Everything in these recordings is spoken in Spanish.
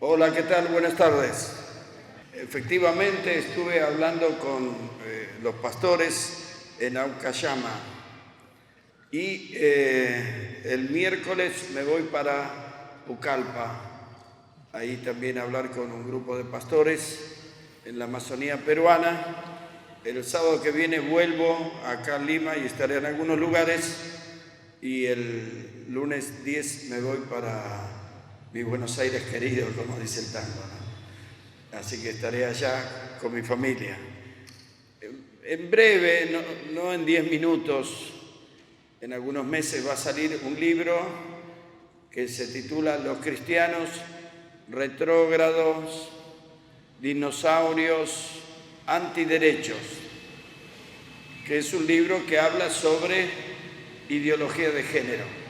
Hola, ¿qué tal? Buenas tardes. Efectivamente, estuve hablando con los pastores en Aucayama y el miércoles me voy para Pucallpa, ahí también a hablar con un grupo de pastores en la Amazonía peruana. El sábado que viene vuelvo acá a Lima y estaré en algunos lugares, y el lunes 10 me voy para mi Buenos Aires querido, como dice el tango, ¿no? Así que estaré allá con mi familia. En breve, no en 10 minutos, en algunos meses va a salir un libro que se titula Los cristianos retrógrados, dinosaurios, antiderechos, que es un libro que habla sobre ideología de género.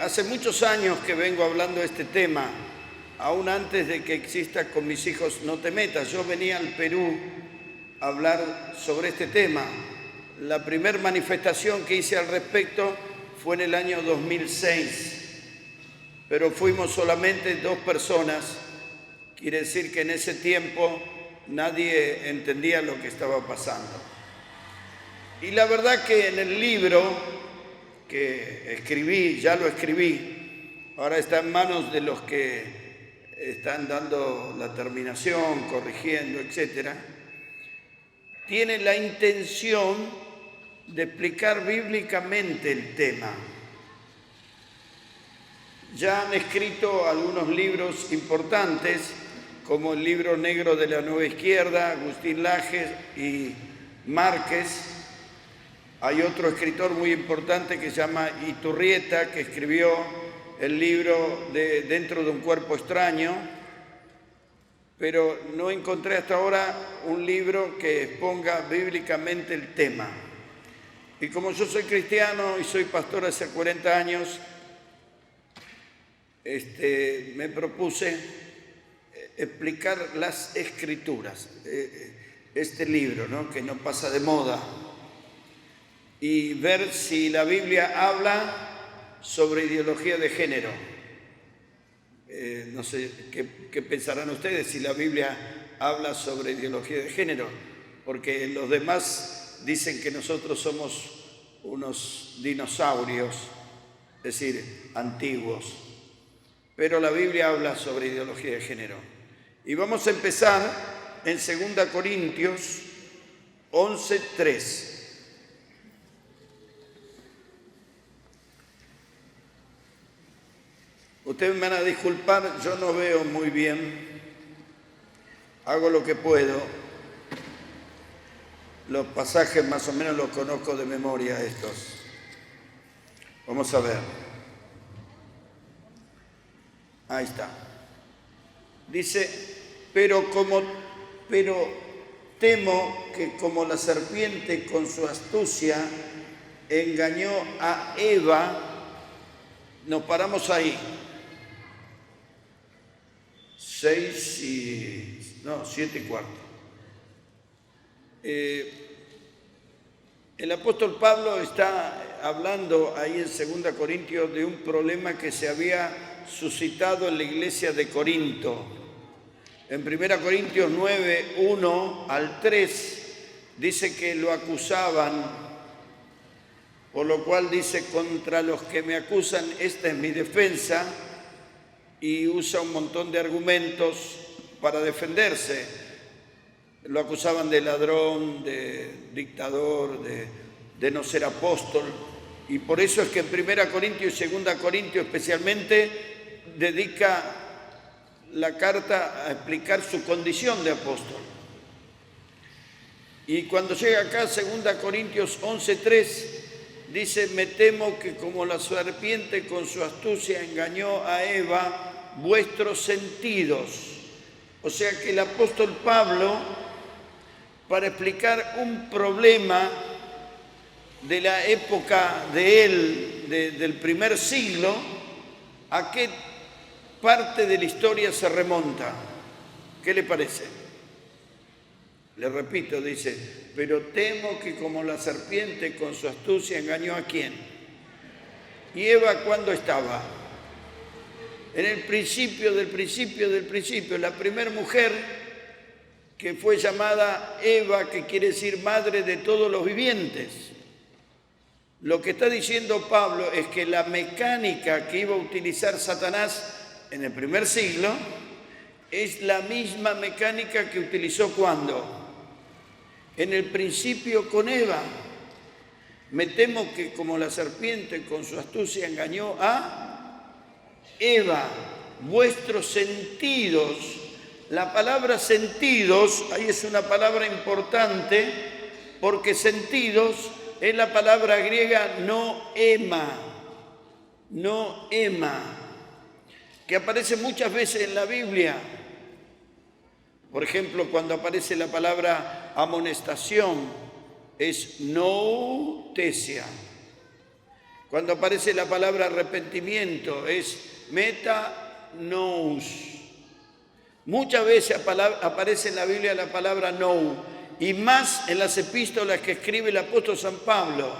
Hace muchos años que vengo hablando de este tema, aún antes de que exista Con mis hijos no te metas. Yo venía al Perú a hablar sobre este tema. La primera manifestación que hice al respecto fue en el año 2006, pero fuimos solamente 2 personas. Quiere decir que en ese tiempo nadie entendía lo que estaba pasando. Y la verdad que en el libro que escribí, ya lo escribí, ahora está en manos de los que están dando la terminación, corrigiendo, etc. Tiene la intención de explicar bíblicamente el tema. Ya han escrito algunos libros importantes, como el libro negro de la Nueva Izquierda, Agustín Laje y Márquez. Hay otro escritor muy importante que se llama Iturrieta, que escribió el libro de Dentro de un cuerpo extraño, pero no encontré hasta ahora un libro que exponga bíblicamente el tema. Y como yo soy cristiano y soy pastor hace 40 años, me propuse explicar las Escrituras, este libro, ¿no?, que no pasa de moda, y ver si la Biblia habla sobre ideología de género. No sé qué pensarán ustedes si la Biblia habla sobre ideología de género, porque los demás dicen que nosotros somos unos dinosaurios, es decir, antiguos. Pero la Biblia habla sobre ideología de género. Y vamos a empezar en 2 Corintios 11:3. Ustedes me van a disculpar, yo no veo muy bien, hago lo que puedo. Los pasajes más o menos los conozco de memoria estos. Vamos a ver. Ahí está. Dice, pero temo que como la serpiente con su astucia engañó a Eva. Nos paramos ahí. 7:15. El apóstol Pablo está hablando ahí en 2 Corintios de un problema que se había suscitado en la iglesia de Corinto. En 1 Corintios 9:1-3 dice que lo acusaban, por lo cual dice, contra los que me acusan, esta es mi defensa, y usa un montón de argumentos para defenderse. Lo acusaban de ladrón, de dictador, de no ser apóstol, y por eso es que en 1 Corintios y 2 Corintios especialmente dedica la carta a explicar su condición de apóstol. Y cuando llega acá, 2 Corintios 11:3, dice, me temo que como la serpiente con su astucia engañó a Eva, vuestros sentidos. O sea que el apóstol Pablo, para explicar un problema de la época de él, del primer siglo, ¿a qué parte de la historia se remonta? ¿Qué le parece? Le repito, dice, pero temo que como la serpiente con su astucia engañó ¿a quién? ¿Y Eva cuándo estaba? en el principio del principio, la primera mujer que fue llamada Eva, que quiere decir madre de todos los vivientes. Lo que está diciendo Pablo es que la mecánica que iba a utilizar Satanás en el primer siglo es la misma mecánica que utilizó ¿cuándo? En el principio con Eva. Me temo que como la serpiente con su astucia engañó a Eva, vuestros sentidos. La palabra sentidos, ahí es una palabra importante, porque sentidos es la palabra griega noema, que aparece muchas veces en la Biblia. Por ejemplo, cuando aparece la palabra amonestación, es noutesia. Cuando aparece la palabra arrepentimiento, es metanous. Muchas veces aparece en la Biblia la palabra nou, y más en las epístolas que escribe el apóstol San Pablo.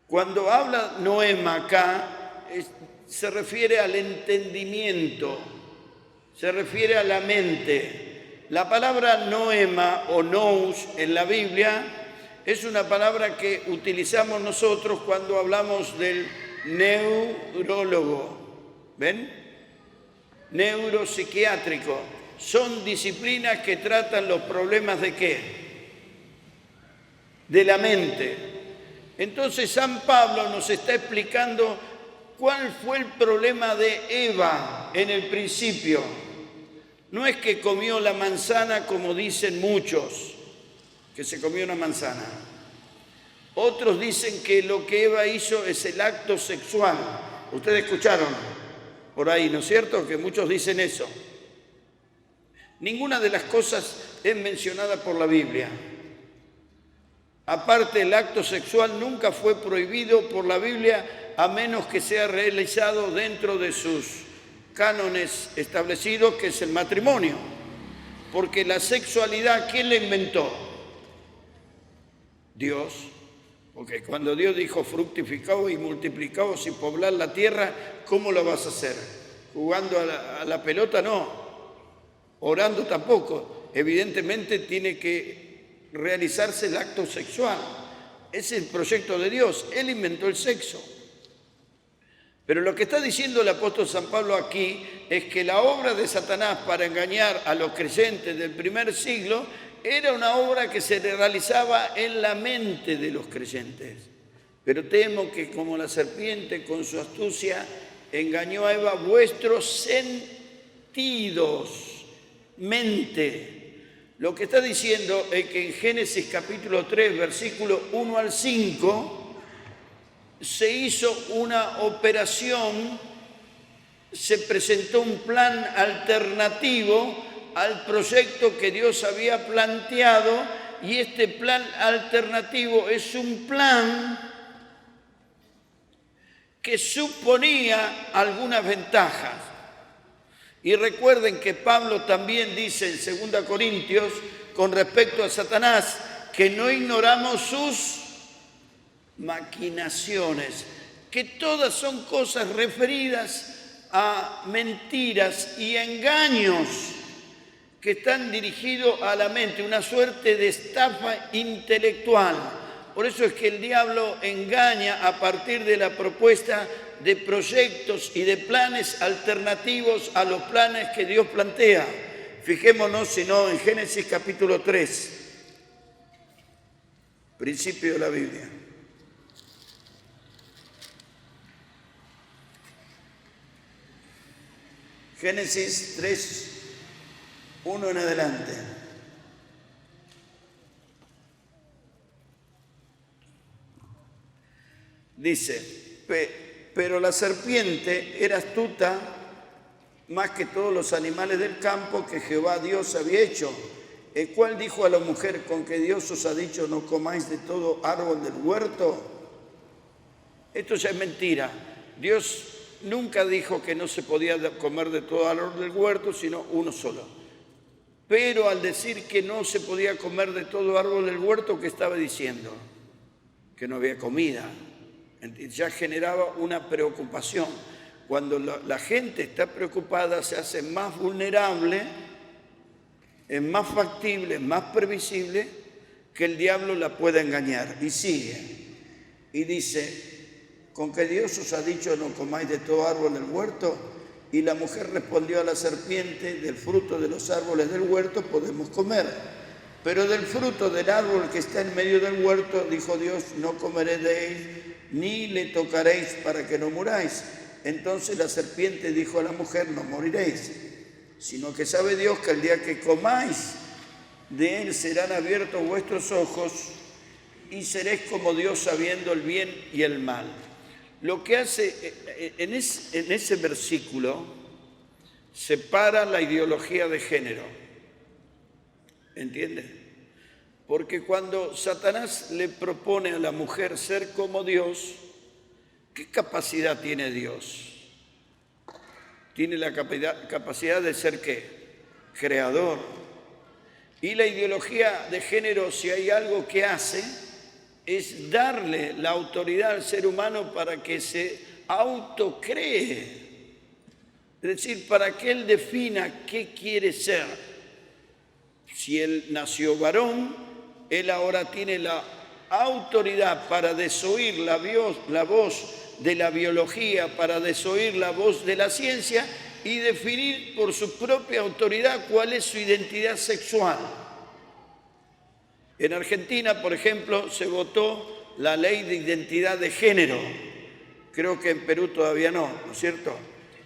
Cuando habla noema acá, se refiere al entendimiento, se refiere a la mente. La palabra noema o nous en la Biblia es una palabra que utilizamos nosotros cuando hablamos del neurólogo. ¿Ven? Neuropsiquiátrico. Son disciplinas que tratan los problemas ¿de qué? De la mente. Entonces San Pablo nos está explicando cuál fue el problema de Eva en el principio. No es que comió la manzana como dicen muchos, que se comió una manzana. Otros dicen que lo que Eva hizo es el acto sexual. Ustedes escucharon por ahí, ¿no es cierto? Que muchos dicen eso. Ninguna de las cosas es mencionada por la Biblia. Aparte, el acto sexual nunca fue prohibido por la Biblia a menos que sea realizado dentro de sus cánones establecidos, que es el matrimonio. Porque la sexualidad, ¿quién la inventó? Dios. Porque cuando Dios dijo fructificaos y multiplicaos y poblad la tierra, ¿cómo lo vas a hacer? ¿Jugando a la pelota? No. Orando tampoco. Evidentemente tiene que realizarse el acto sexual. Es el proyecto de Dios. Él inventó el sexo. Pero lo que está diciendo el apóstol San Pablo aquí es que la obra de Satanás para engañar a los creyentes del primer siglo era una obra que se realizaba en la mente de los creyentes. Pero temo que como la serpiente con su astucia engañó a Eva, vuestros sentidos, mente. Lo que está diciendo es que en Génesis capítulo 3, versículo 1 al 5, se hizo una operación, se presentó un plan alternativo al proyecto que Dios había planteado, y este plan alternativo es un plan que suponía algunas ventajas. Y recuerden que Pablo también dice en 2 Corintios con respecto a Satanás que no ignoramos sus maquinaciones, que todas son cosas referidas a mentiras y engaños que están dirigidos a la mente, una suerte de estafa intelectual. Por eso es que el diablo engaña a partir de la propuesta de proyectos y de planes alternativos a los planes que Dios plantea. Fijémonos, si no, en Génesis capítulo 3, principio de la Biblia. Génesis 3, 1 en adelante. Dice, pero la serpiente era astuta más que todos los animales del campo que Jehová Dios había hecho, el cual dijo a la mujer, con que Dios os ha dicho, no comáis de todo árbol del huerto. Esto ya es mentira. Dios nunca dijo que no se podía comer de todo árbol del huerto, sino uno solo. Pero al decir que no se podía comer de todo árbol del huerto, ¿qué estaba diciendo? Que no había comida. Ya generaba una preocupación. Cuando la gente está preocupada, se hace más vulnerable, es más factible, es más previsible que el diablo la pueda engañar. Y sigue, y dice, ¿con que Dios os ha dicho no comáis de todo árbol del huerto? Y la mujer respondió a la serpiente, del fruto de los árboles del huerto podemos comer, pero del fruto del árbol que está en medio del huerto, dijo Dios, no comeréis de él, ni le tocaréis para que no muráis. Entonces la serpiente dijo a la mujer, no moriréis, sino que sabe Dios que el día que comáis de él serán abiertos vuestros ojos y seréis como Dios sabiendo el bien y el mal. Lo que hace en ese versículo separa la ideología de género. ¿Entiende? Porque cuando Satanás le propone a la mujer ser como Dios, ¿qué capacidad tiene Dios? Tiene la capacidad de ser ¿qué? Creador. Y la ideología de género, si hay algo que hace, es darle la autoridad al ser humano para que se autocree. Es decir, para que él defina qué quiere ser. Si él nació varón, él ahora tiene la autoridad para desoír la voz de la biología, para desoír la voz de la ciencia y definir por su propia autoridad cuál es su identidad sexual. En Argentina, por ejemplo, se votó la ley de identidad de género. Creo que en Perú todavía no, ¿no es cierto?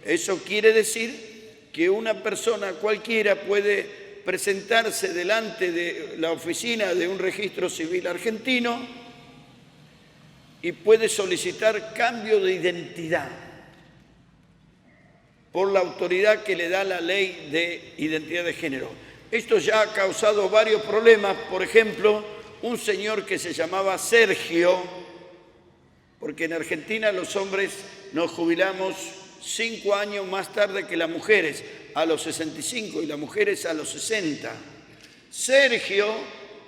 Eso quiere decir que una persona cualquiera puede presentarse delante de la oficina de un registro civil argentino y puede solicitar cambio de identidad por la autoridad que le da la ley de identidad de género. Esto ya ha causado varios problemas. Por ejemplo, un señor que se llamaba Sergio, porque en Argentina los hombres nos jubilamos 5 años más tarde que las mujeres, a los 65, y las mujeres a los 60. Sergio,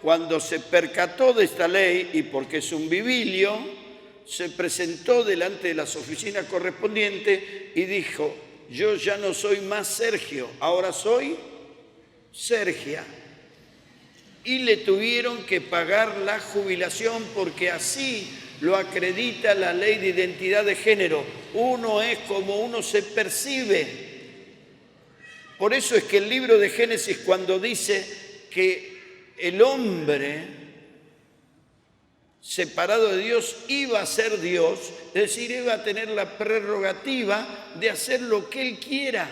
cuando se percató de esta ley, y porque es un vivilio, se presentó delante de las oficinas correspondientes y dijo, yo ya no soy más Sergio, ahora soy Sergia. Y le tuvieron que pagar la jubilación porque así lo acredita la ley de identidad de género. Uno es como uno se percibe. Por eso es que el libro de Génesis, cuando dice que el hombre separado de Dios iba a ser Dios, es decir, iba a tener la prerrogativa de hacer lo que él quiera.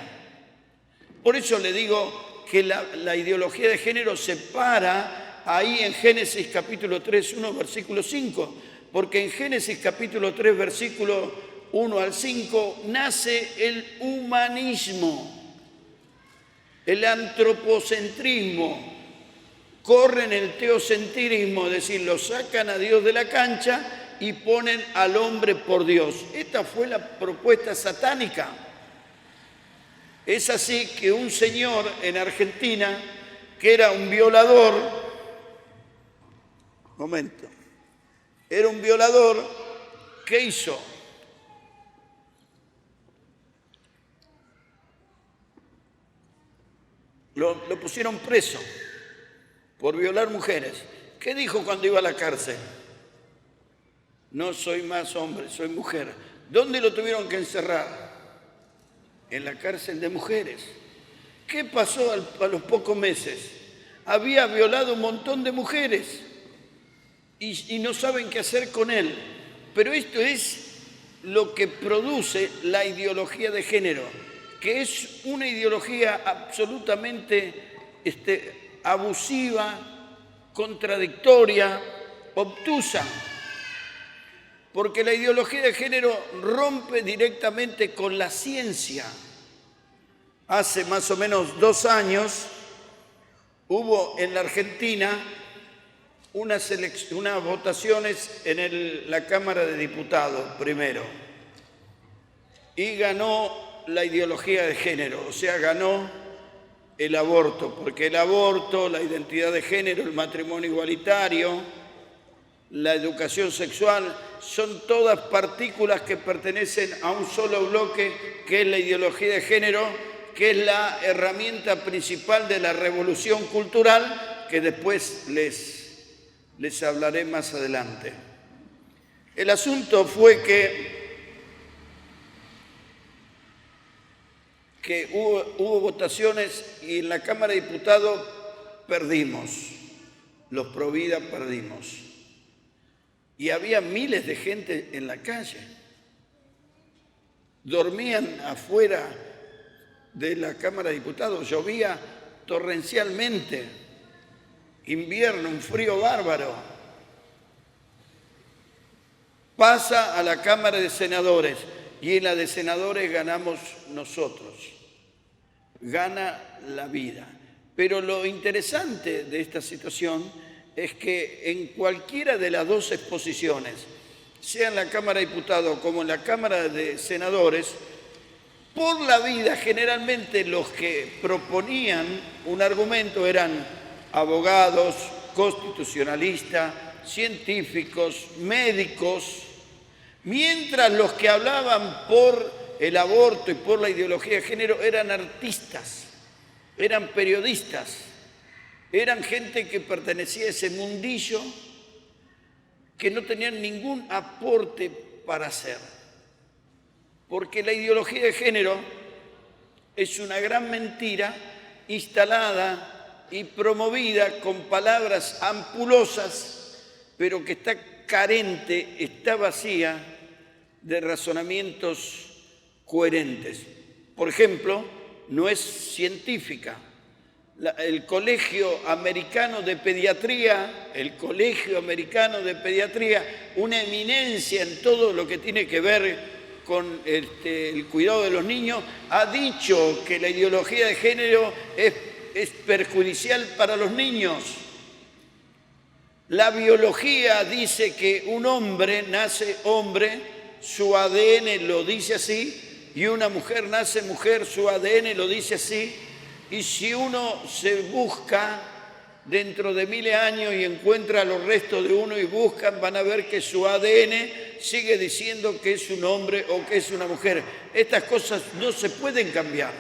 Por eso le digo que la ideología de género se para ahí en Génesis capítulo 3, 1, versículo 5, porque en Génesis capítulo 3, versículo 1 al 5, nace el humanismo, el antropocentrismo. Corren el teocentrismo, es decir, lo sacan a Dios de la cancha y ponen al hombre por Dios. Esta fue la propuesta satánica. Es así que un señor en Argentina, que era un violador, era un violador, ¿qué hizo? Lo pusieron preso por violar mujeres. ¿Qué dijo cuando iba a la cárcel? No soy más hombre, soy mujer. ¿Dónde lo tuvieron que encerrar? En la cárcel de mujeres. ¿Qué pasó a los pocos meses? Había violado un montón de mujeres y no saben qué hacer con él. Pero esto es lo que produce la ideología de género, que es una ideología absolutamente abusiva, contradictoria, obtusa, porque la ideología de género rompe directamente con la ciencia. Hace más o menos 2 años hubo en la Argentina unas votaciones en la Cámara de Diputados primero, y ganó la ideología de género, o sea, ganó el aborto, porque el aborto, la identidad de género, el matrimonio igualitario, la educación sexual, son todas partículas que pertenecen a un solo bloque, que es la ideología de género, que es la herramienta principal de la revolución cultural, que después les hablaré más adelante. El asunto fue que hubo votaciones y en la Cámara de Diputados perdimos, los pro vida perdimos. Y había miles de gente en la calle. Dormían afuera de la Cámara de Diputados, llovía torrencialmente, invierno, un frío bárbaro. Pasa a la Cámara de Senadores y en la de Senadores ganamos nosotros. Gana la vida. Pero lo interesante de esta situación es que en cualquiera de las dos exposiciones, sea en la Cámara de Diputados como en la Cámara de Senadores, por la vida generalmente los que proponían un argumento eran abogados, constitucionalistas, científicos, médicos, mientras los que hablaban por el aborto y por la ideología de género eran artistas, eran periodistas, eran gente que pertenecía a ese mundillo que no tenían ningún aporte para hacer. Porque la ideología de género es una gran mentira instalada y promovida con palabras ampulosas, pero que está carente, está vacía de razonamientos coherentes. Por ejemplo, no es científica. El Colegio Americano de Pediatría, una eminencia en todo lo que tiene que ver con el cuidado de los niños, ha dicho que la ideología de género es perjudicial para los niños. La biología dice que un hombre nace hombre, su ADN lo dice así, y una mujer nace mujer, su ADN lo dice así, y si uno se busca dentro de miles de años y encuentra los restos de uno y buscan, van a ver que su ADN sigue diciendo que es un hombre o que es una mujer. Estas cosas no se pueden cambiar.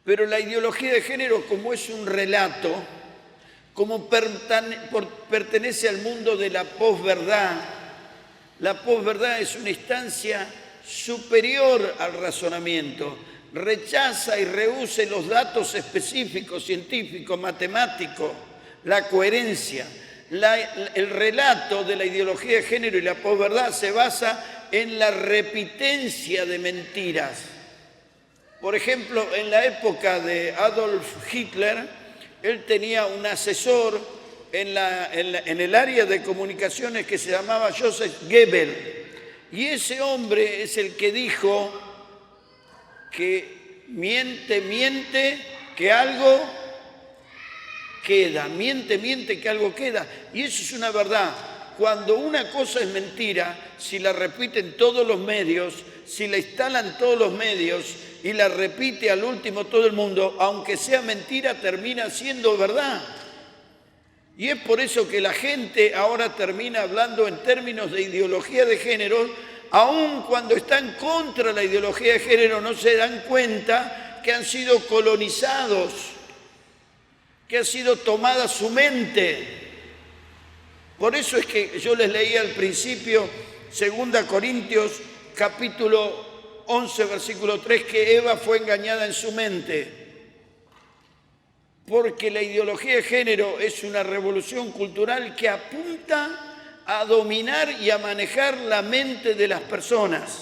Pero la ideología de género, como es un relato, como pertenece al mundo de la posverdad, la posverdad es una instancia superior al razonamiento, rechaza y rehúsa los datos específicos, científicos, matemáticos, la coherencia. El relato de la ideología de género y la posverdad se basa en la repitencia de mentiras. Por ejemplo, en la época de Adolf Hitler, él tenía un asesor en el área de comunicaciones que se llamaba Joseph Goebbels. Y ese hombre es el que dijo que miente, que algo queda, miente, que algo queda. Y eso es una verdad. Cuando una cosa es mentira, si la repiten todos los medios, si la instalan todos los medios y la repite al último todo el mundo, aunque sea mentira, termina siendo verdad. Y es por eso que la gente ahora termina hablando en términos de ideología de género, aun cuando están contra la ideología de género, no se dan cuenta que han sido colonizados, que ha sido tomada su mente. Por eso es que yo les leía al principio 2 Corintios capítulo 11, versículo 3, que Eva fue engañada en su mente. Porque la ideología de género es una revolución cultural que apunta a dominar y a manejar la mente de las personas.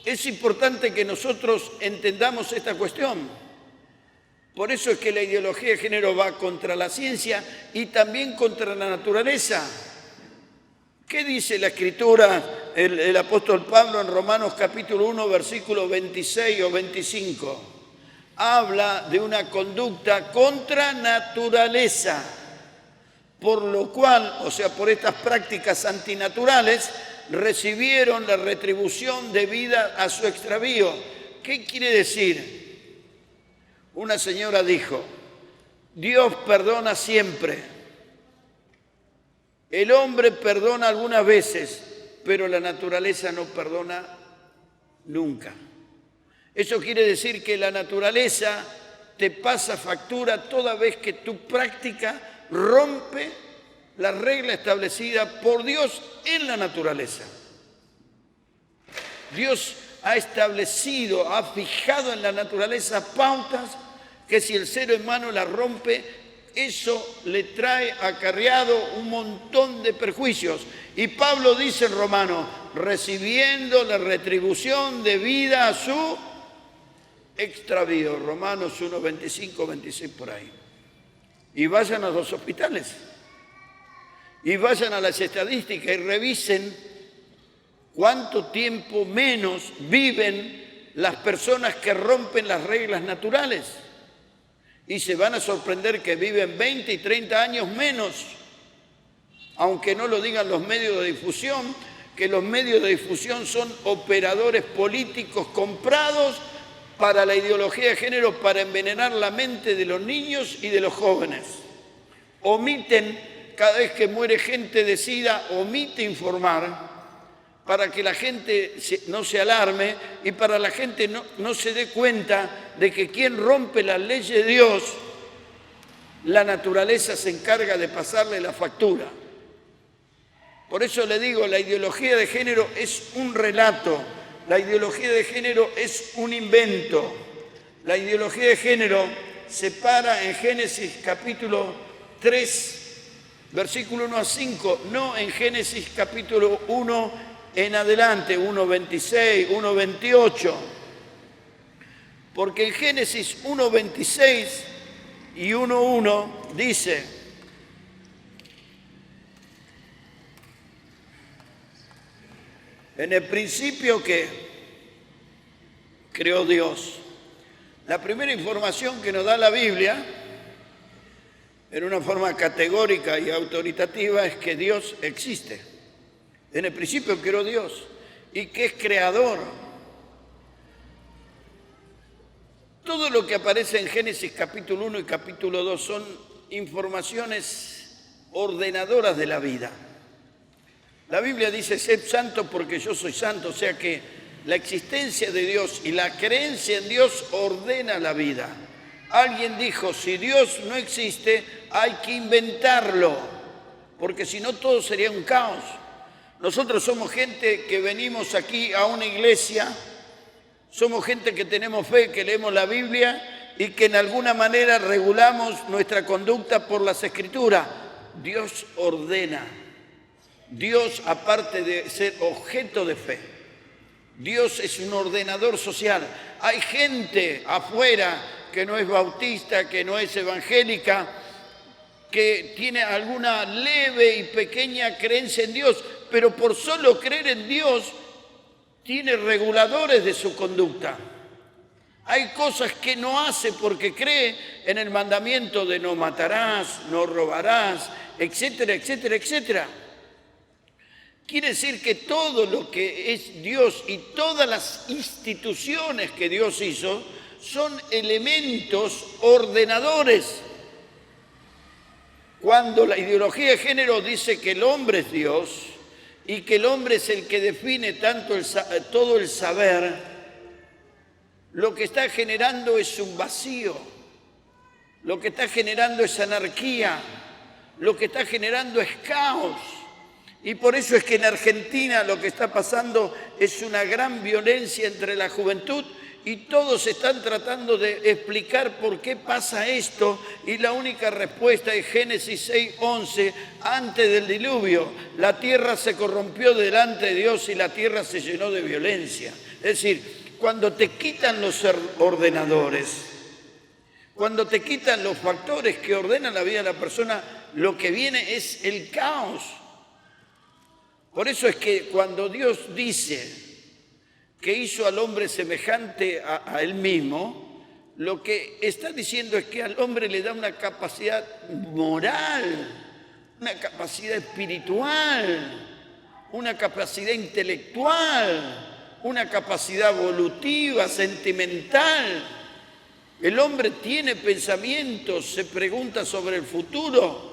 Es importante que nosotros entendamos esta cuestión. Por eso es que la ideología de género va contra la ciencia y también contra la naturaleza. ¿Qué dice la Escritura, el apóstol Pablo en Romanos capítulo 1, versículo 26 o 25? Habla de una conducta contra naturaleza, por lo cual, o sea, por estas prácticas antinaturales, recibieron la retribución debida a su extravío. ¿Qué quiere decir? Una señora dijo, Dios perdona siempre, El hombre perdona algunas veces, pero la naturaleza no perdona nunca. Eso quiere decir que la naturaleza te pasa factura toda vez que tu práctica rompe la regla establecida por Dios en la naturaleza. Dios ha establecido, ha fijado en la naturaleza pautas que si el ser humano las rompe, eso le trae acarreado un montón de perjuicios. Y Pablo dice en Romanos, recibiendo la retribución debida a su extravío. Romanos 1, 25, 26 por ahí. Y vayan a los hospitales. Y vayan a las estadísticas y revisen cuánto tiempo menos viven las personas que rompen las reglas naturales. Y se van a sorprender que viven 20 y 30 años menos, aunque no lo digan los medios de difusión, que los medios de difusión son operadores políticos comprados para la ideología de género, para envenenar la mente de los niños y de los jóvenes. Omiten, cada vez que muere gente de SIDA, omite informar para que la gente no se alarme y para la gente no se dé cuenta de que quien rompe las leyes de Dios, la naturaleza se encarga de pasarle la factura. Por eso le digo, la ideología de género es un relato, la ideología de género es un invento. La ideología de género se para en Génesis capítulo 3, versículo 1 a 5, no en Génesis capítulo 1 en adelante, 1.26, 1.28. Porque en Génesis 1.26 y 1.1 dice: en el principio que creó Dios. La primera información que nos da la Biblia, en una forma categórica y autoritativa, es que Dios existe. En el principio creó Dios y que es creador. Todo lo que aparece en Génesis capítulo 1 y capítulo 2 son informaciones ordenadoras de la vida. La Biblia dice, sed santo porque yo soy santo, o sea que la existencia de Dios y la creencia en Dios ordena la vida. Alguien dijo, si Dios no existe, hay que inventarlo, porque si no todo sería un caos. Nosotros somos gente que venimos aquí a una iglesia, somos gente que tenemos fe, que leemos la Biblia y que en alguna manera regulamos nuestra conducta por las Escrituras. Dios ordena. Dios, aparte de ser objeto de fe, Dios es un ordenador social. Hay gente afuera que no es bautista, que no es evangélica, que tiene alguna leve y pequeña creencia en Dios, pero por solo creer en Dios tiene reguladores de su conducta. Hay cosas que no hace porque cree en el mandamiento de no matarás, no robarás, etcétera, etcétera, etcétera. Quiere decir que todo lo que es Dios y todas las instituciones que Dios hizo son elementos ordenadores. Cuando la ideología de género dice que el hombre es Dios y que el hombre es el que define todo el saber, lo que está generando es un vacío, lo que está generando es anarquía, lo que está generando es caos. Y por eso es que en Argentina lo que está pasando es una gran violencia entre la juventud y todos están tratando de explicar por qué pasa esto y la única respuesta es Génesis 6:11, antes del diluvio, la tierra se corrompió delante de Dios y la tierra se llenó de violencia. Es decir, cuando te quitan los ordenadores, cuando te quitan los factores que ordenan la vida de la persona, lo que viene es el caos. Por eso es que cuando Dios dice que hizo al hombre semejante a él mismo, lo que está diciendo es que al hombre le da una capacidad moral, una capacidad espiritual, una capacidad intelectual, una capacidad evolutiva, sentimental. El hombre tiene pensamientos, se pregunta sobre el futuro.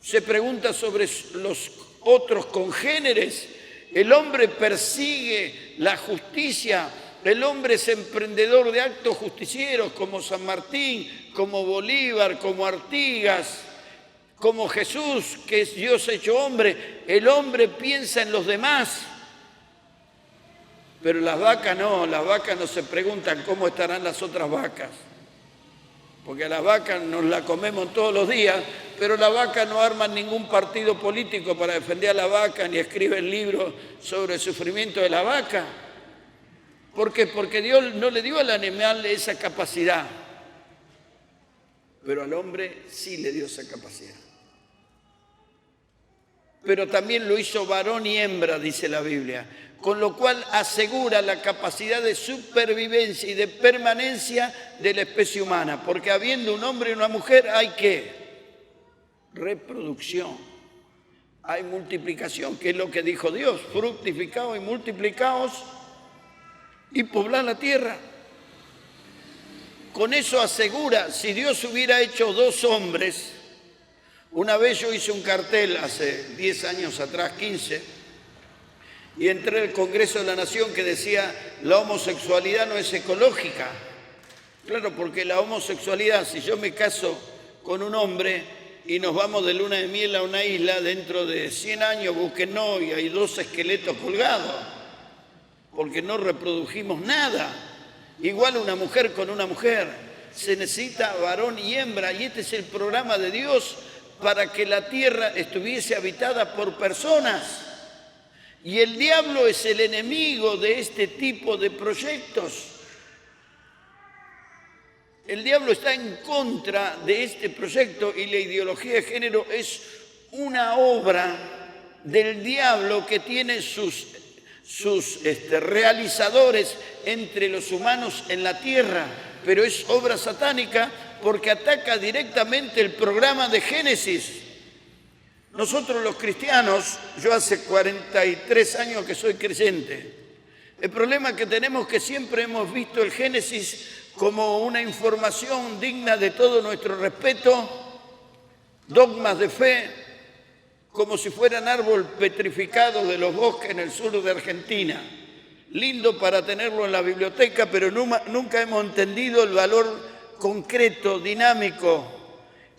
Se pregunta sobre los otros congéneres. El hombre persigue la justicia. El hombre es emprendedor de actos justicieros como San Martín, como Bolívar, como Artigas, como Jesús, que es Dios hecho hombre. El hombre piensa en los demás. Pero las vacas no se preguntan cómo estarán las otras vacas. Porque a las vacas nos la comemos todos los días, pero las vacas no arman ningún partido político para defender a la vaca, ni escriben libros sobre el sufrimiento de la vaca. ¿Por qué? Porque Dios no le dio al animal esa capacidad, pero al hombre sí le dio esa capacidad. Pero también lo hizo varón y hembra, dice la Biblia, con lo cual asegura la capacidad de supervivencia y de permanencia de la especie humana, porque habiendo un hombre y una mujer hay ¿qué? Reproducción, hay multiplicación, que es lo que dijo Dios: fructificaos y multiplicaos y poblad la tierra. Con eso asegura, si Dios hubiera hecho 2 hombres, una vez yo hice un cartel hace 10 años atrás, 15, y entré al Congreso de la Nación que decía: la homosexualidad no es ecológica. Claro, porque la homosexualidad, si yo me caso con un hombre y nos vamos de luna de miel a una isla, dentro de 100 años búsquennos y hay 2 esqueletos colgados, porque no reprodujimos nada. Igual una mujer con una mujer, se necesita varón y hembra, y este es el programa de Dios para que la tierra estuviese habitada por personas. Y el diablo es el enemigo de este tipo de proyectos. El diablo está en contra de este proyecto y la ideología de género es una obra del diablo que tiene sus realizadores entre los humanos en la tierra, pero es obra satánica porque ataca directamente el programa de Génesis. Nosotros los cristianos, yo hace 43 años que soy creyente, el problema que tenemos es que siempre hemos visto el Génesis como una información digna de todo nuestro respeto, dogmas de fe, como si fueran árbol petrificado de los bosques en el sur de Argentina. Lindo para tenerlo en la biblioteca, pero nunca hemos entendido el valor concreto, dinámico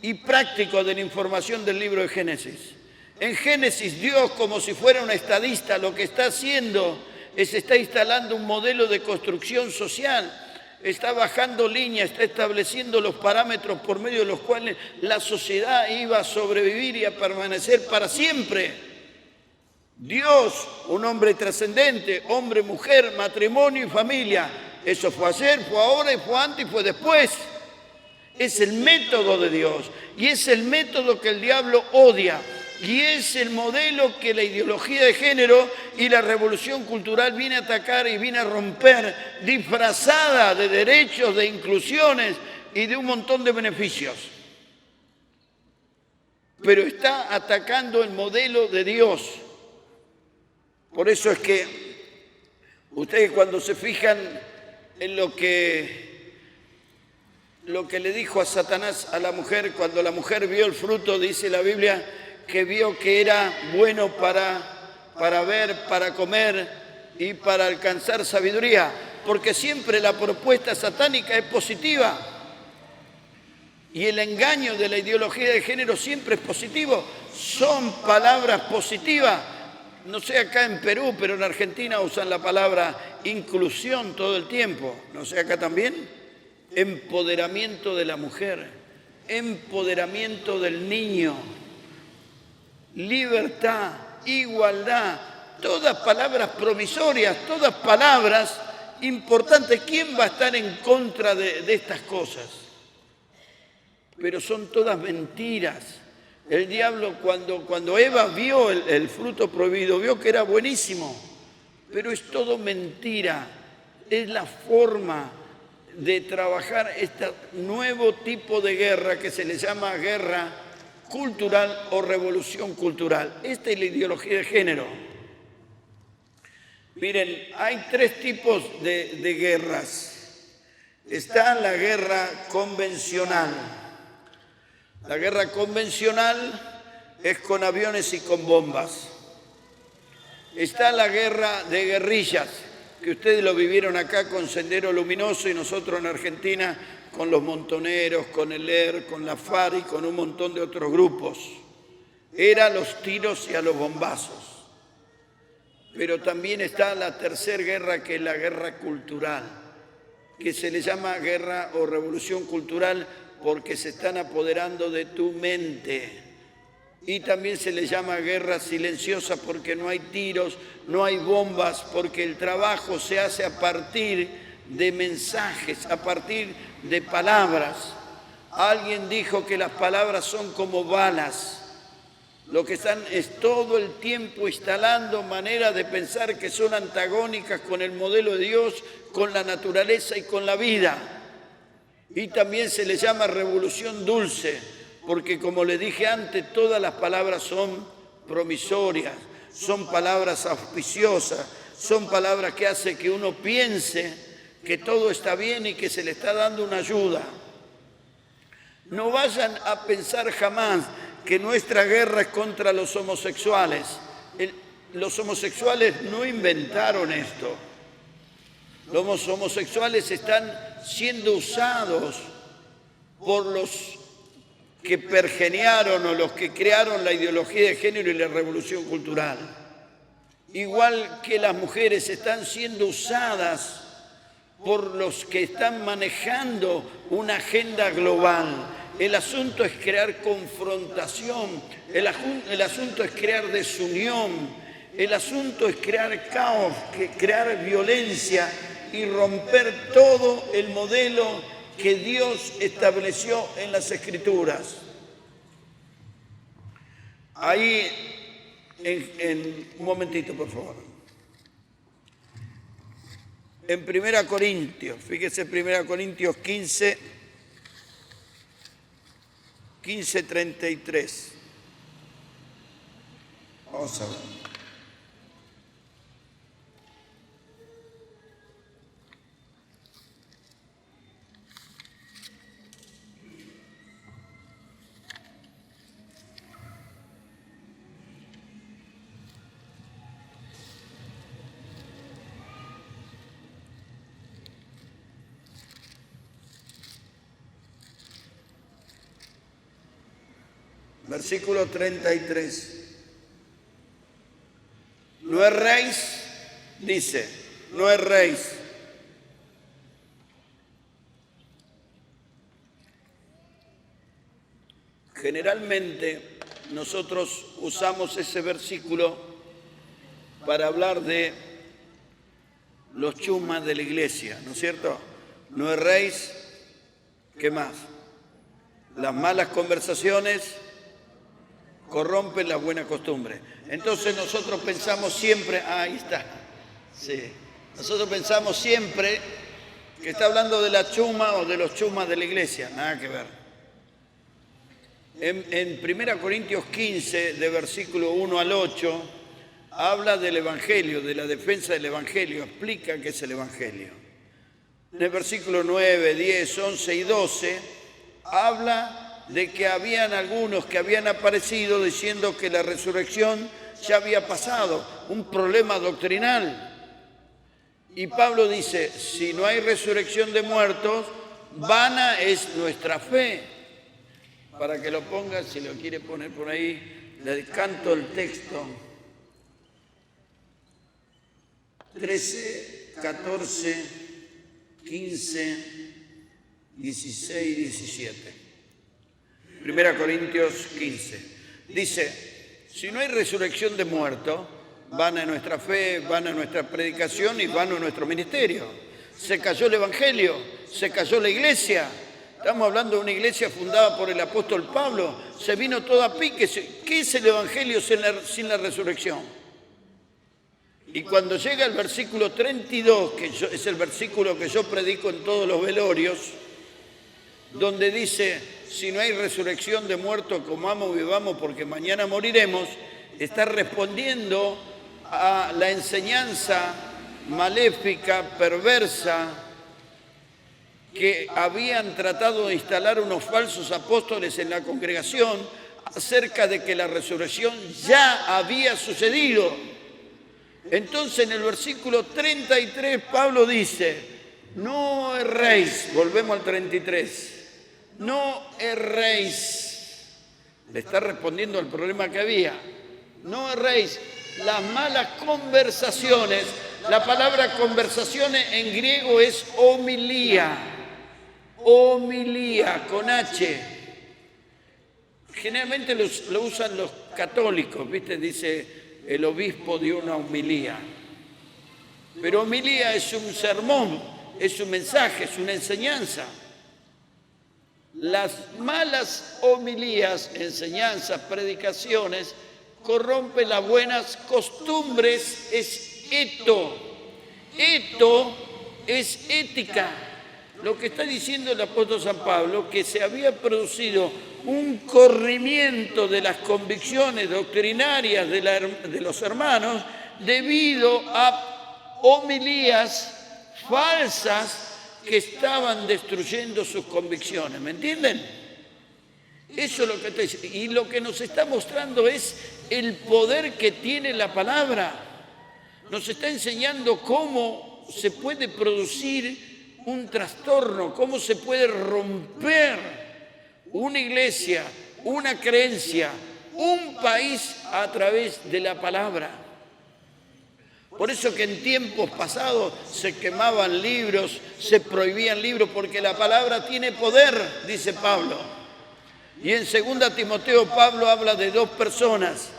y práctico de la información del libro de Génesis. En Génesis, Dios, como si fuera un estadista, lo que está haciendo es está instalando un modelo de construcción social, está bajando líneas, está estableciendo los parámetros por medio de los cuales la sociedad iba a sobrevivir y a permanecer para siempre. Dios, un hombre trascendente, hombre, mujer, matrimonio y familia. Eso fue ayer, fue ahora y fue antes y fue después. Es el método de Dios y es el método que el diablo odia y es el modelo que la ideología de género y la revolución cultural viene a atacar y viene a romper, disfrazada de derechos, de inclusiones y de un montón de beneficios. Pero está atacando el modelo de Dios. Por eso es que ustedes, cuando se fijan en lo que le dijo a Satanás a la mujer, cuando la mujer vio el fruto, dice la Biblia, que vio que era bueno para ver, para comer y para alcanzar sabiduría, porque siempre la propuesta satánica es positiva y el engaño de la ideología de género siempre es positivo, son palabras positivas. No sé acá en Perú, pero en Argentina usan la palabra inclusión todo el tiempo. No sé acá también. Empoderamiento de la mujer, empoderamiento del niño, libertad, igualdad, todas palabras promisorias, todas palabras importantes. ¿Quién va a estar en contra de estas cosas? Pero son todas mentiras. El diablo, cuando Eva vio el fruto prohibido, vio que era buenísimo, pero es todo mentira. Es la forma de trabajar este nuevo tipo de guerra que se le llama guerra cultural o revolución cultural. Esta es la ideología de género. Miren, hay 3 tipos de guerras. Está la guerra convencional. La guerra convencional es con aviones y con bombas. Está la guerra de guerrillas, que ustedes lo vivieron acá con Sendero Luminoso y nosotros en Argentina con los Montoneros, con el ER, con la FARC y con un montón de otros grupos. Era a los tiros y a los bombazos. Pero también está la tercera guerra, que es la guerra cultural, que se le llama guerra o revolución cultural porque se están apoderando de tu mente. Y también se le llama guerra silenciosa porque no hay tiros, no hay bombas, porque el trabajo se hace a partir de mensajes, a partir de palabras. Alguien dijo que las palabras son como balas. Lo que están es todo el tiempo instalando maneras de pensar que son antagónicas con el modelo de Dios, con la naturaleza y con la vida. Y también se le llama revolución dulce, porque como le dije antes, todas las palabras son promisorias, son palabras auspiciosas, son palabras que hacen que uno piense que todo está bien y que se le está dando una ayuda. No vayan a pensar jamás que nuestra guerra es contra los homosexuales. Los homosexuales no inventaron esto. Los homosexuales están siendo usados por los que pergeniaron o los que crearon la ideología de género y la revolución cultural. Igual que las mujeres están siendo usadas por los que están manejando una agenda global. El asunto es crear confrontación, el asunto es crear desunión, el asunto es crear caos, crear violencia y romper todo el modelo que Dios estableció en las Escrituras. Ahí, un momentito, por favor. En 1 Corintios, fíjese 1 Corintios 15:33. Vamos a ver. Versículo 33. No erréis, dice, no erréis. Generalmente nosotros usamos ese versículo para hablar de los chusmas de la iglesia, ¿no es cierto? No erréis, ¿qué más? Las malas conversaciones corrompen la buena costumbre. Entonces nosotros pensamos siempre, ahí está, sí, nosotros pensamos siempre que está hablando de la chuma o de los chumas de la iglesia, nada que ver. En 1 Corintios 15, de versículo 1 al 8, habla del Evangelio, de la defensa del Evangelio, explica qué es el Evangelio. En el versículo 9, 10, 11 y 12, habla de que habían algunos que habían aparecido diciendo que la resurrección ya había pasado, un problema doctrinal. Y Pablo dice, si no hay resurrección de muertos, vana es nuestra fe. Para que lo ponga, si lo quiere poner por ahí, le canto el texto. 13, 14, 15, 16 y 17. 1 Corintios 15. Dice, si no hay resurrección de muertos, vana nuestra fe, vana nuestra predicación y vano nuestro ministerio. Se cayó el Evangelio, se cayó la iglesia. Estamos hablando de una iglesia fundada por el apóstol Pablo. Se vino todo a pique. ¿Qué es el Evangelio sin la resurrección? Y cuando llega el versículo 32, que es el versículo que yo predico en todos los velorios, donde dice, si no hay resurrección de muertos, comamos, vivamos, porque mañana moriremos, está respondiendo a la enseñanza maléfica, perversa, que habían tratado de instalar unos falsos apóstoles en la congregación, acerca de que la resurrección ya había sucedido. Entonces en el versículo 33 Pablo dice, no erréis, volvemos al 33, no erréis. Le está respondiendo al problema que había. No erréis, las malas conversaciones. La palabra conversaciones en griego es homilía. Homilía, con H. Generalmente lo usan los católicos, ¿viste? Dice, el obispo dio una homilía. Pero homilía es un sermón, es un mensaje, es una enseñanza. Las malas homilías, enseñanzas, predicaciones, corrompen las buenas costumbres, es eto. Eto es ética. Lo que está diciendo el apóstol San Pablo, que se había producido un corrimiento de las convicciones doctrinarias de los hermanos debido a homilías falsas que estaban destruyendo sus convicciones. ¿Me entienden? Eso es lo que está diciendo. Y lo que nos está mostrando es el poder que tiene la palabra. Nos está enseñando cómo se puede producir un trastorno, cómo se puede romper una iglesia, una creencia, un país a través de la palabra. Por eso que en tiempos pasados se quemaban libros, se prohibían libros, porque la palabra tiene poder, dice Pablo. Y en 2 Timoteo Pablo habla de dos personas,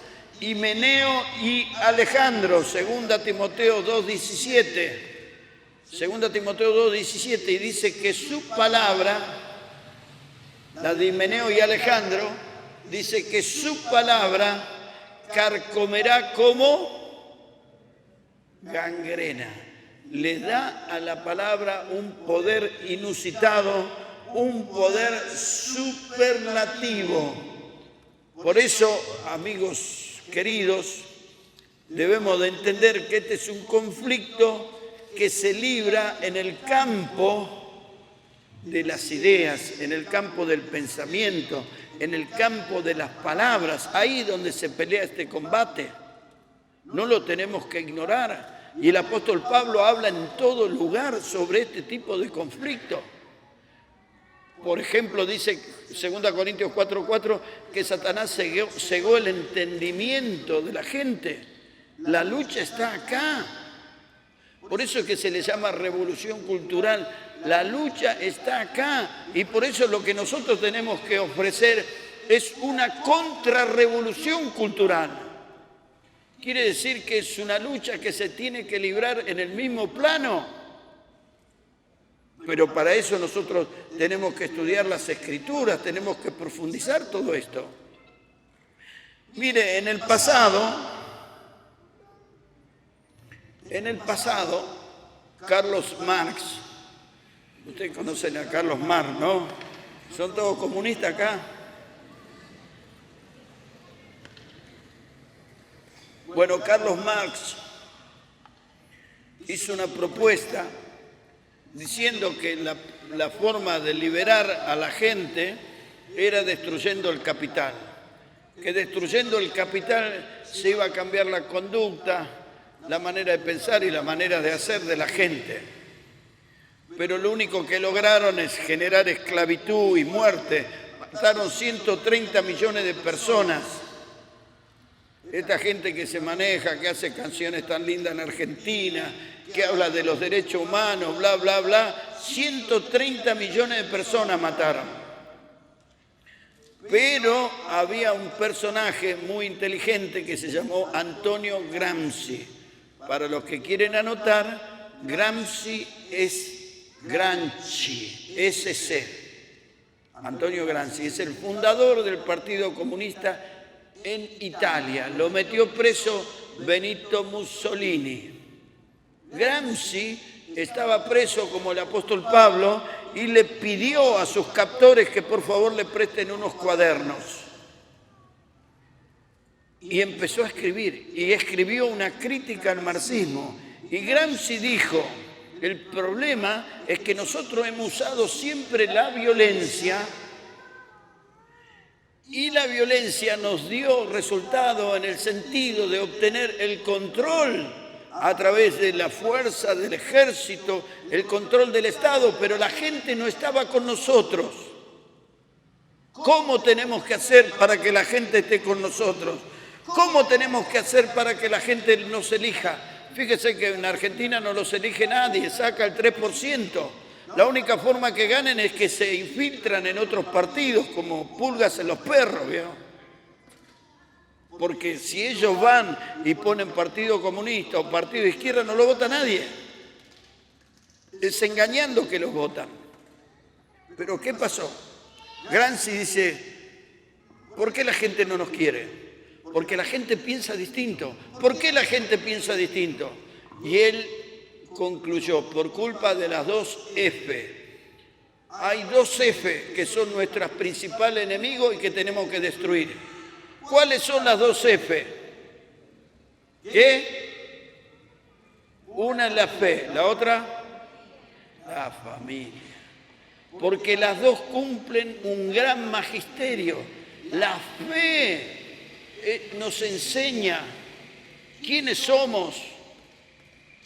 Himeneo y Alejandro, 2 Timoteo 2:17. 2 Timoteo 2:17, y dice que su palabra, la de Himeneo y Alejandro, dice que su palabra carcomerá como gangrena. Le da a la palabra un poder inusitado, un poder superlativo. Por eso, amigos queridos, debemos de entender que este es un conflicto que se libra en el campo de las ideas, en el campo del pensamiento, en el campo de las palabras. Ahí donde se pelea este combate. No lo tenemos que ignorar. Y el apóstol Pablo habla en todo lugar sobre este tipo de conflicto. Por ejemplo, dice 2 Corintios 4:4 que Satanás cegó el entendimiento de la gente. La lucha está acá. Por eso es que se le llama revolución cultural. La lucha está acá. Y por eso lo que nosotros tenemos que ofrecer es una contrarrevolución cultural. Quiere decir que es una lucha que se tiene que librar en el mismo plano. Pero para eso nosotros tenemos que estudiar las Escrituras, tenemos que profundizar todo esto. Mire, en el pasado, Carlos Marx, ustedes conocen a Carlos Marx, ¿no? ¿Son todos comunistas acá? Bueno, Carlos Marx hizo una propuesta diciendo que la forma de liberar a la gente era destruyendo el capital, que destruyendo el capital se iba a cambiar la conducta, la manera de pensar y la manera de hacer de la gente. Pero lo único que lograron es generar esclavitud y muerte. Mataron 130 millones de personas. Esta gente que se maneja, que hace canciones tan lindas en Argentina, que habla de los derechos humanos, bla, bla, bla, 130 millones de personas mataron. Pero había un personaje muy inteligente que se llamó Antonio Gramsci. Para los que quieren anotar, Gramsci es Gramsci, SC. Antonio Gramsci es el fundador del Partido Comunista en Italia. Lo metió preso Benito Mussolini. Gramsci estaba preso como el apóstol Pablo y le pidió a sus captores que por favor le presten unos cuadernos. Y empezó a escribir, y escribió una crítica al marxismo. Y Gramsci dijo, el problema es que nosotros hemos usado siempre la violencia Y la violencia nos dio resultado en el sentido de obtener el control a través de la fuerza del ejército, el control del Estado, pero la gente no estaba con nosotros. ¿Cómo tenemos que hacer para que la gente esté con nosotros? ¿Cómo tenemos que hacer para que la gente nos elija? Fíjese que en Argentina no los elige nadie, saca el 3%. La única forma que ganen es que se infiltran en otros partidos, como pulgas en los perros, ¿vio? Porque si ellos van y ponen Partido Comunista o Partido de Izquierda, no lo vota nadie. Es engañando que los votan. Pero ¿qué pasó? Gramsci dice, ¿por qué la gente no nos quiere? Porque la gente piensa distinto. ¿Por qué la gente piensa distinto? Y él concluyó, por culpa de las dos F. Hay dos F que son nuestros principales enemigos y que tenemos que destruir. ¿Cuáles son las dos F? ¿Qué? Una es la fe, la otra, la familia. Porque las dos cumplen un gran magisterio. La fe nos enseña quiénes somos,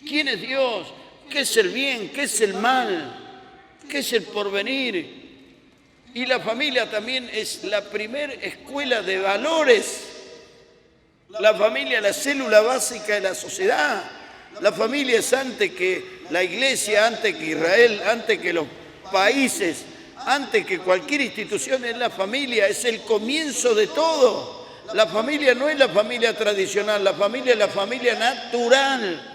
quién es Dios, qué es el bien, qué es el mal, qué es el porvenir. Y la familia también es la primera escuela de valores. La familia es la célula básica de la sociedad. La familia es antes que la iglesia, antes que Israel, antes que los países, antes que cualquier institución. Es la familia, es el comienzo de todo. La familia no es la familia tradicional, la familia es la familia natural.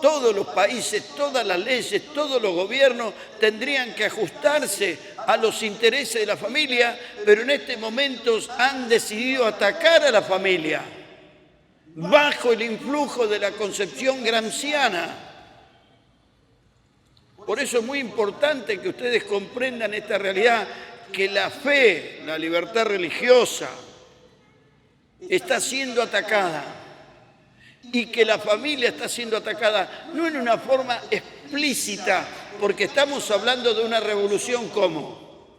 Todos los países, todas las leyes, todos los gobiernos tendrían que ajustarse a los intereses de la familia, pero en este momento han decidido atacar a la familia bajo el influjo de la concepción gramsciana. Por eso es muy importante que ustedes comprendan esta realidad, que la fe, la libertad religiosa, está siendo atacada. Y que la familia está siendo atacada, no en una forma explícita, porque estamos hablando de una revolución como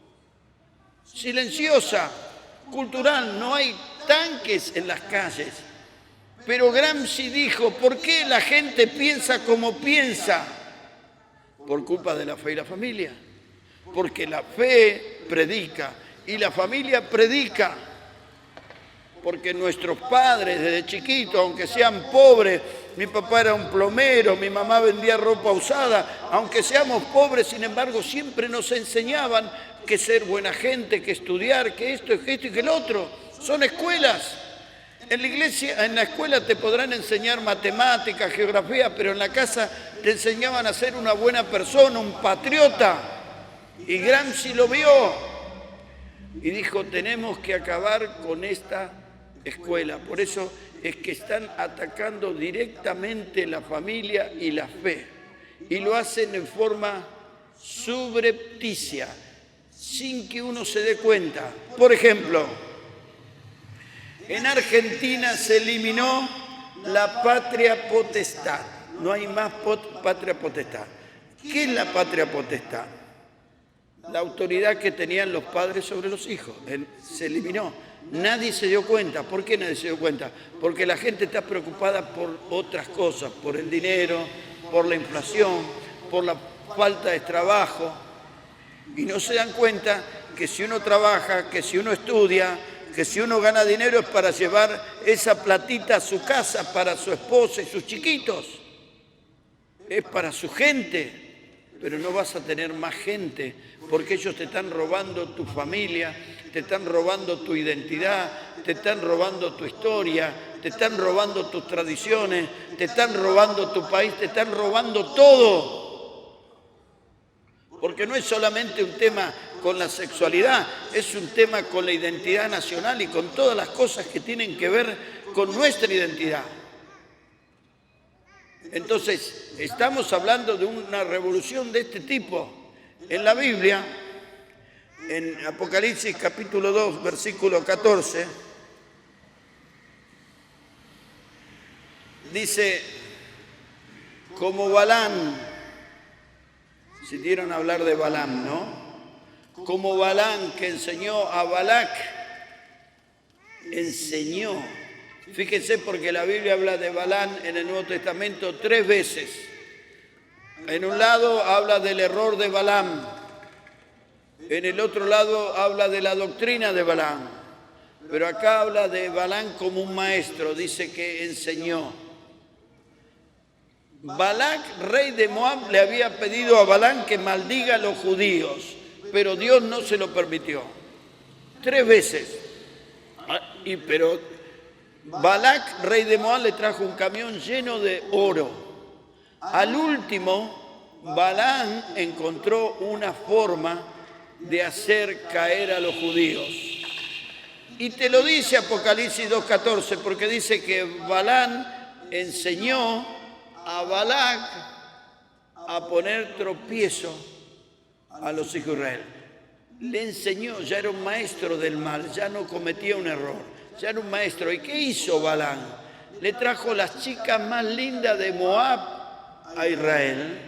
silenciosa, cultural, no hay tanques en las calles. Pero Gramsci dijo, ¿por qué la gente piensa como piensa? Por culpa de la fe y la familia. Porque la fe predica y la familia predica. Porque nuestros padres desde chiquitos, aunque sean pobres, mi papá era un plomero, mi mamá vendía ropa usada, aunque seamos pobres, sin embargo, siempre nos enseñaban que ser buena gente, que estudiar, que esto y que el otro. Son escuelas. En la iglesia, en la escuela te podrán enseñar matemáticas, geografía, pero en la casa te enseñaban a ser una buena persona, un patriota. Y Gramsci lo vio y dijo, tenemos que acabar con esta escuela. Por eso es que están atacando directamente la familia y la fe. Y lo hacen en forma subrepticia, sin que uno se dé cuenta. Por ejemplo, en Argentina se eliminó la patria potestad. No hay más patria potestad. ¿Qué es la patria potestad? La autoridad que tenían los padres sobre los hijos. Se eliminó. Nadie se dio cuenta. ¿Por qué nadie se dio cuenta? Porque la gente está preocupada por otras cosas, por el dinero, por la inflación, por la falta de trabajo. Y no se dan cuenta que si uno trabaja, que si uno estudia, que si uno gana dinero es para llevar esa platita a su casa, para su esposa y sus chiquitos. Es para su gente. Pero no vas a tener más gente, porque ellos te están robando tu familia, te están robando tu identidad, te están robando tu historia, te están robando tus tradiciones, te están robando tu país, te están robando todo. Porque no es solamente un tema con la sexualidad, es un tema con la identidad nacional y con todas las cosas que tienen que ver con nuestra identidad. Entonces, estamos hablando de una revolución de este tipo. En la Biblia, en Apocalipsis capítulo 2, versículo 14, dice, como Balaam, si dieron a hablar de Balaam, ¿no? como Balaam, que enseñó a Balac, enseñó. Fíjense, porque la Biblia habla de Balaam en el Nuevo Testamento 3 veces. En un lado habla del error de Balaam, en el otro lado habla de la doctrina de Balaam, pero acá habla de Balaam como un maestro, dice que enseñó. Balac, rey de Moab, le había pedido a Balaam que maldiga a los judíos, pero Dios no se lo permitió. 3 veces. Pero Balac, rey de Moab, le trajo un camión lleno de oro. Al último, Balaam encontró una forma de hacer caer a los judíos. Y te lo dice Apocalipsis 2:14, porque dice que Balaam enseñó a Balac a poner tropiezo a los hijos de Israel. Le enseñó, ya era un maestro del mal, ya no cometía un error, ya era un maestro. ¿Y qué hizo Balaam? Le trajo las chicas más lindas de Moab a Israel,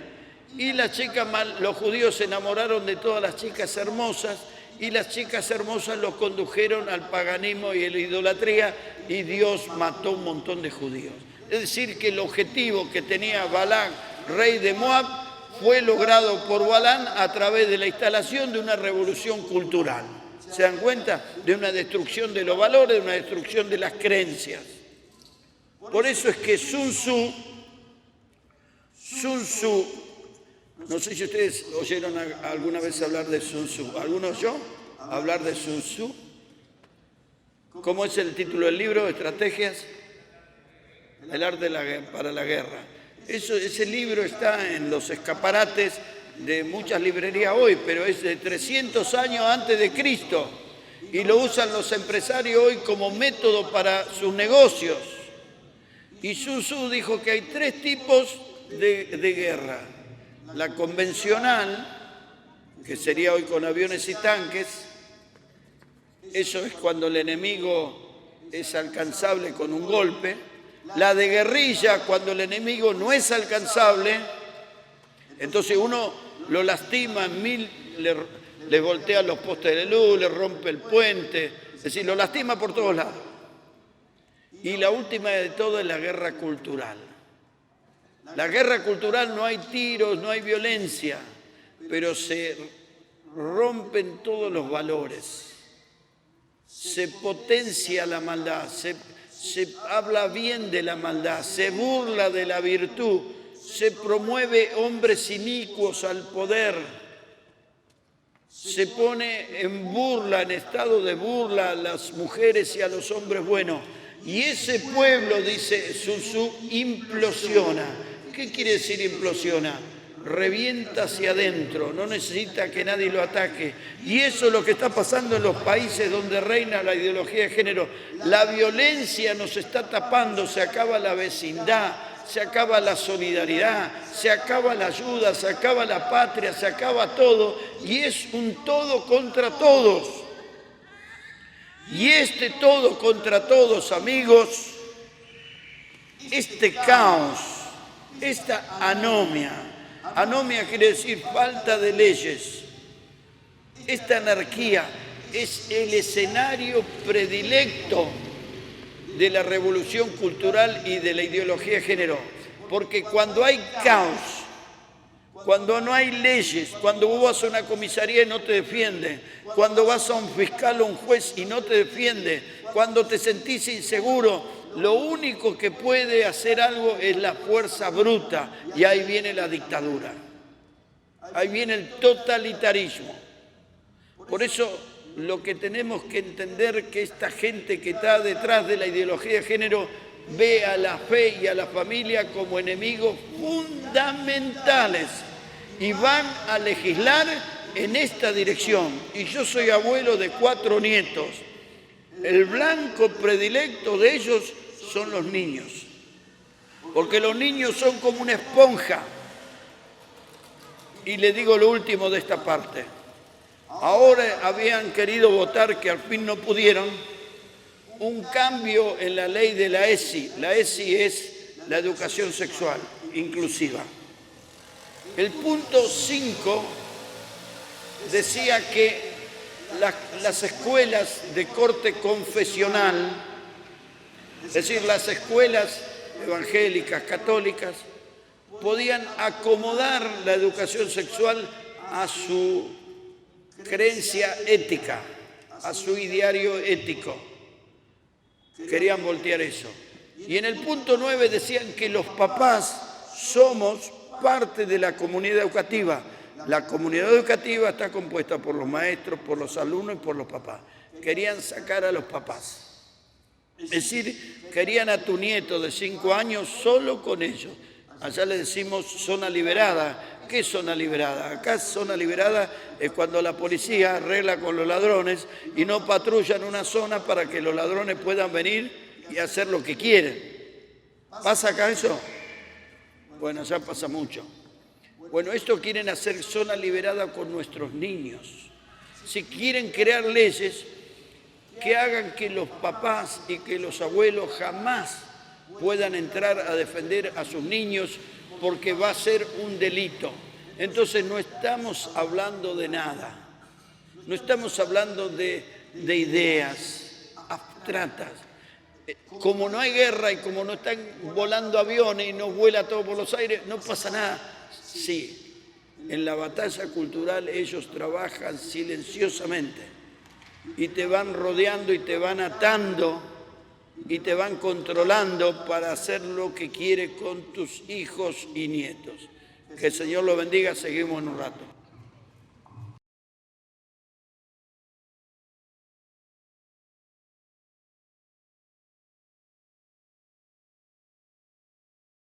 y los judíos se enamoraron de todas las chicas hermosas, y las chicas hermosas los condujeron al paganismo y a la idolatría, y Dios mató un montón de judíos. Es decir, que el objetivo que tenía Balac, rey de Moab, fue logrado por Balaam a través de la instalación de una revolución cultural. ¿Se dan cuenta? De una destrucción de los valores, de una destrucción de las creencias. Por eso es que Sun Tzu, no sé si ustedes oyeron alguna vez hablar de Sun Tzu. ¿Alguno oyó hablar de Sun Tzu? ¿Cómo es el título del libro? Estrategias. El arte para la guerra. Ese libro está en los escaparates de muchas librerías hoy, pero es de 300 años antes de Cristo. Y lo usan los empresarios hoy como método para sus negocios. Y Sun Tzu dijo que hay 3 tipos de guerra. La convencional, que sería hoy con aviones y tanques. Eso es cuando el enemigo es alcanzable con un golpe. La de guerrilla, cuando el enemigo no es alcanzable, entonces uno lo lastima, le voltea los postes de luz, le rompe el puente, es decir, lo lastima por todos lados. Y la última de todo es la guerra cultural. La guerra cultural no hay tiros, no hay violencia, pero se rompen todos los valores, se potencia la maldad, se habla bien de la maldad, se burla de la virtud, se promueve hombres inicuos al poder, se pone en burla, en estado de burla a las mujeres y a los hombres buenos. Y ese pueblo, dice Sun Tzu, implosiona. ¿Qué quiere decir implosiona? Revienta hacia adentro, no necesita que nadie lo ataque. Y eso es lo que está pasando en los países donde reina la ideología de género. La violencia nos está tapando, se acaba la vecindad, se acaba la solidaridad, se acaba la ayuda, se acaba la patria, se acaba todo. Y es un todo contra todos. Y este todo contra todos, amigos, este caos, esta anomia quiere decir falta de leyes. Esta anarquía es el escenario predilecto de la revolución cultural y de la ideología de género. Porque cuando hay caos, cuando no hay leyes, cuando vos vas a una comisaría y no te defiende, cuando vas a un fiscal o un juez y no te defiende, cuando te sentís inseguro, lo único que puede hacer algo es la fuerza bruta, y ahí viene la dictadura, ahí viene el totalitarismo. Por eso lo que tenemos que entender que esta gente que está detrás de la ideología de género ve a la fe y a la familia como enemigos fundamentales y van a legislar en esta dirección. Y yo soy abuelo de 4 nietos. El blanco predilecto de ellos son los niños, porque los niños son como una esponja. Y le digo lo último de esta parte. Ahora habían querido votar, que al fin no pudieron, un cambio en la ley de la ESI. La ESI es la educación sexual inclusiva. El punto 5 decía que las escuelas de corte confesional, es decir, las escuelas evangélicas, católicas, podían acomodar la educación sexual a su creencia ética, a su ideario ético. Querían voltear eso. Y en el punto 9 decían que los papás somos parte de la comunidad educativa. La comunidad educativa está compuesta por los maestros, por los alumnos y por los papás. Querían sacar a los papás. Es decir, querían a tu nieto de 5 años solo con ellos. Allá le decimos zona liberada. ¿Qué es zona liberada? Acá zona liberada es cuando la policía arregla con los ladrones y no patrullan una zona para que los ladrones puedan venir y hacer lo que quieren. ¿Pasa acá eso? Bueno, ya pasa mucho. Bueno, esto quieren hacer zona liberada con nuestros niños. Si quieren crear leyes que hagan que los papás y que los abuelos jamás puedan entrar a defender a sus niños porque va a ser un delito. Entonces no estamos hablando de nada. No estamos hablando de ideas abstractas. Como no hay guerra y como no están volando aviones y no vuela todo por los aires, no pasa nada. Sí, en la batalla cultural ellos trabajan silenciosamente y te van rodeando y te van atando y te van controlando para hacer lo que quiere con tus hijos y nietos. Que el Señor los bendiga, seguimos en un rato.